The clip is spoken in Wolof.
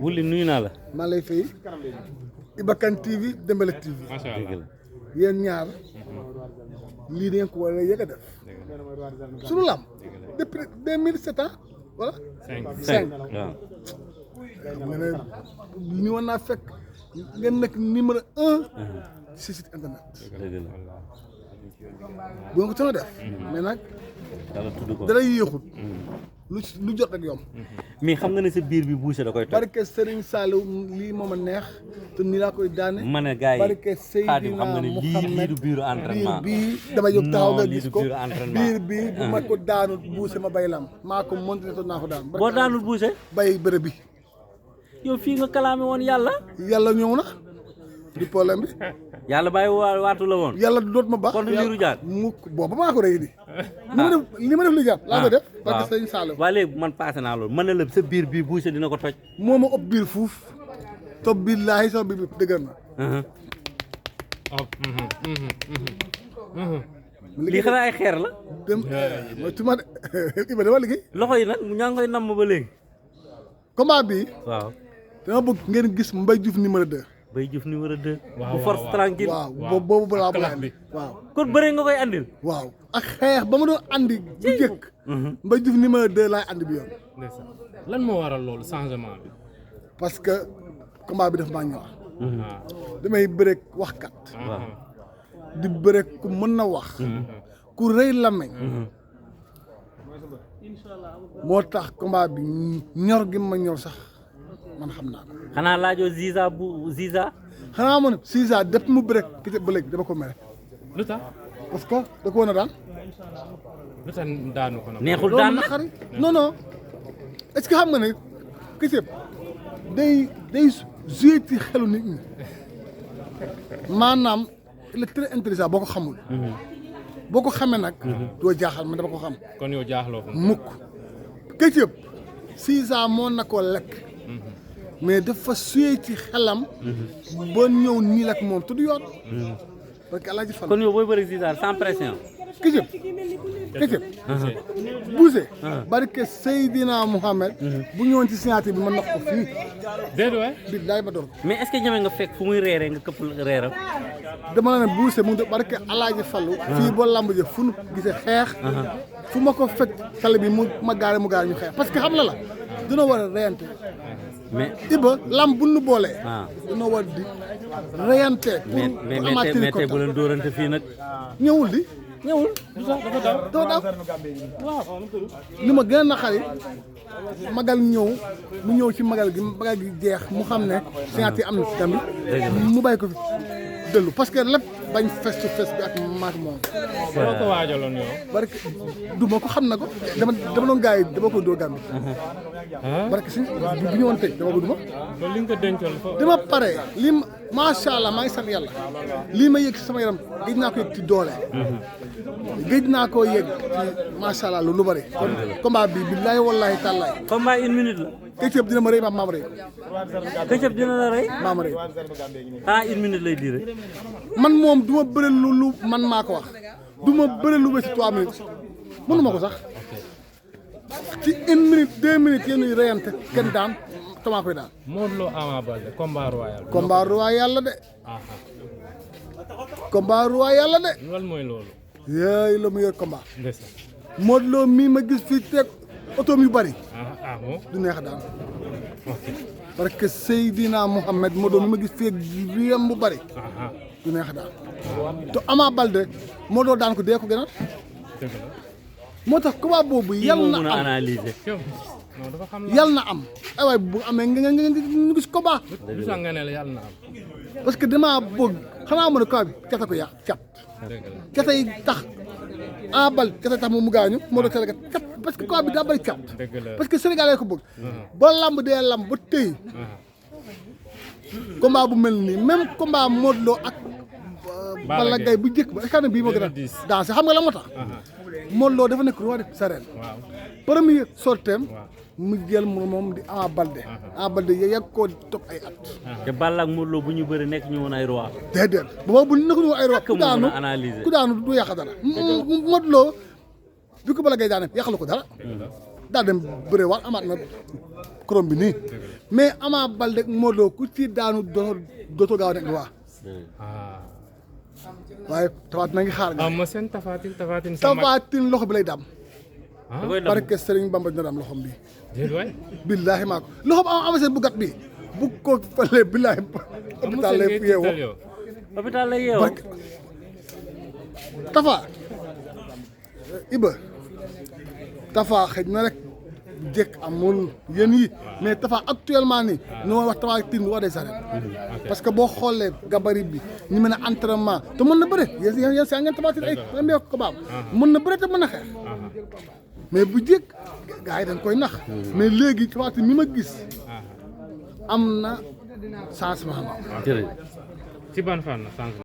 Wuli nuyu naa la. maa lay fay Iba Kane TV Dembélé TV. macha allah yéen ñaar lii da ngeen ko war a yëg a def. sunu lam depuis 2007 ans voilà. 5 waaw. xam nga ne ni war naa fekk ngeen nekk numéro 1 ci site internet. dëgg la. bu nga ko tën a def. mais nag Yàlla tudd ko. dara yéexut. lu jot rek yomb. mais xam nga ne sa biir bi bouché da koy toj. barke Serigne Saliou lii moom a neex te nii laa koy daane. ma ne gars yi barke Xaadim xam nga ne lii du biiru entraînement. biir bii dama jóg taxaw nga Non, lii gis du ko biiru entraînement. biir bii bu ma ko daanut buuse ma bay lam maa ko monté te naa ko daan. boo daanul bouché. bay bërëb bi yow fii nga kalaame woon yàlla. yàlla ñëw na du problème bi yàlla bàyyi waatu la woon. yàlla doot ma baax. kon du liiru jaan. mukk booba maa ko rëy di. li ma def li jaan laa koy def. parce que Serigne Saliou waa léegi man passé naa loolu man ne la sa biir bii bouché dina ko toj. moo ma ëpp biir fuuf te billaahi sama biir bi dëgër na. lii xanaa ay xeer la. dem mooy tuma de Iba dama liggéey. loxo yi nag ñaa ngi koy namm ba léegi. combat bi waaw. dama bëgg ngeen gis Mbaye Diouf numéro 2. Bay Diouf numéro 2. waaw, bu force waaw. tranquille. waaw boobu balaa ak balaa classe bi. waaw. kon bëre nga koy andil. waaw ak xeex ba ma doon andi bu njëkk. Mbaye Diouf numéro 2 laay andi bi yoon. ndeysaan lan moo waral loolu changement bi. parce que combat bi daf maa ñor. ah damay bëreeg waxkat. waaw. di bëreeg ku mën na wax. ku rëy lameñ. moo tax combat bi ñor gi ma ñor sax man xam naa ko. xanaa laajoo Ziza bu Ziza. xanaa ma ne Ziza depuis mu bëreeg ki ba léegi dama ko mere. lu tax parce que da ko woon a daan. lu tax daanu ko nag. neexul loolu daan na. naqari non non est-ce que xam nga ne Ketchup day joué ci xelu nit ñi maanaam il est très intelligent boo ko xamul. boo ko xamee nag. doo jaaxal man dama ko xam. kon yow jaaxloo ko. mukk Ketchup 6 ans moo na ko lekk. mais dafa joué ci xelam. ba ñëw nii la ak moom tudd yoon. parce que Alaaji Fall. kon yow booy bëri Ziza sans pression. Ketchup Bousse barke Seydina Mohamed bu ñëwoon ci signature bi ma nax ko fii déedéet waay. bi daay ma door ko mais est-ce que ñeme nga fekk fu muy reeree nga këpp reeram. dama la ne Bousse mu ngi barke Alaaji Fallu fii boo lamb jë fu nu gisee xeex fu ma ko fekk tali bi mu ma gaare mu gaare ñu xeex parce que xam la dina war a reyante mais Iba lamb bu nu boolee ah dina war di reyante mais pour amateur mais tey bu kontaan leen dóorante fii nag. ñëwul di ñëwul. dafa daw. doo li ma gën a naqari magal ñëw mu ñëw ci magal gi jeex mu xam ne signature am na ci tamit mu bàyyi ko fi dëllu parce que lépp bañ face to face bi ak maak moom boo ko waajaloon yow. barke du ma ko xam na ko dama doon gars yi dama ko dóor gàmbi ah barke si bu ñëwoon tey dama ko duma kon li nga ko dencoon fa. dama pare lii macha allah maa ngi sant yàlla lii ma yëg ci sama yaram géej naa ko yëg ci doole géej naa koo yëg ci macha allah lu bari kon combat bi billahi wallahi taalaay combat une minute la. Ketchup dina ma rëy maam rëy Ketchup dina la rey. maam rëy ah une minute lay diire. man moom du ma bëre lu man maa ko wax du ma bëre lu weesu 3 minutes mënu ma ko sax ci 1 minute 2 minutes yéen ñuy reyante kenn daan tamaa koy daan Modou Lo Ama Baldé combat royal. combat roi yàlla de ah combat roi yàlla de loolu mooy loolu. yéey la mu yor combat ndeysaan. Modou Lo mii ma gis fii teg otoom yu bari ah bon. du neex a daan parce que Seydina Mohamed Modou Lo mi ma gis fii riyam bu bari ah du neex a daan te Ama Baldé Modou Lo daan ko dee ko gënal dëgg la. moo tax combat boobu kii yal moo na mun a am analyser. non dafa xam yal na am ay waay bu amee nga ñu gis combat lu tax nga ne la yàlla na am. parce que damaa bëgg xanaa ma ne combat bi cata ko yàq cat dëgg la. cata yi tax Ama Baldé cata tax moom mu gaañu moo doon cata cat parce que combat bi daa bëri cat dëgg la. parce que Sénégalais ko bëgg ba lamb dee lamb ba tey combat bu mel nii même combat Modou Lo ak Balla Gaye bu njëkk ba est-ce que bii moo gën a 2010. dansé xam nga la moo tax Modou Lo dafa nekk roi des arènes waaw. premier sorteem waaw. mu jël moom di Ama Baldé Ama Baldé yàgg koo topp ay at te Balla ak Modou Lo bu ñu bëri nekk ñu woon ay roi. déedéet booba bu nekkuñu ay roi que mu mën a analyser. ku daanu du yàq dara Modou Lo bi ko Balla Gaye daane yàqalu ko dara daa dem bëre waat amaat na korom bi nii mais Ama Baldé ak Modou Lô ku ci daanu dootoo gaaw nekk roi ah waaye Tapha Tine na ngi xaar nga ma seen Tapha Tine sama Tapha Tine loxo bi lay dam ah da koy dam barke Serigne Bamba dina dam loxom bi déet waay billaahi maa ko loxom am seen bu gat bi bu ko falee billaahi hôpital lay yeewoo yow hôpital lay yeewoo barke Tapha Iba Tapha xëj na rek jekk amul yéen yi mais Tapha actuellement nii ñu ma wax Tapha Tine roi des arènes parce que boo xoolee gabarit bi ñu mën a entraînement te mën na bëre yéen saa ngeen Tapha Tine ay premier combat mën na bëre te mën na xeex mais bu jëkk gars yi dañ koy nax mais léegi Tapha Tine mi ma gis am na changement ci ban fànn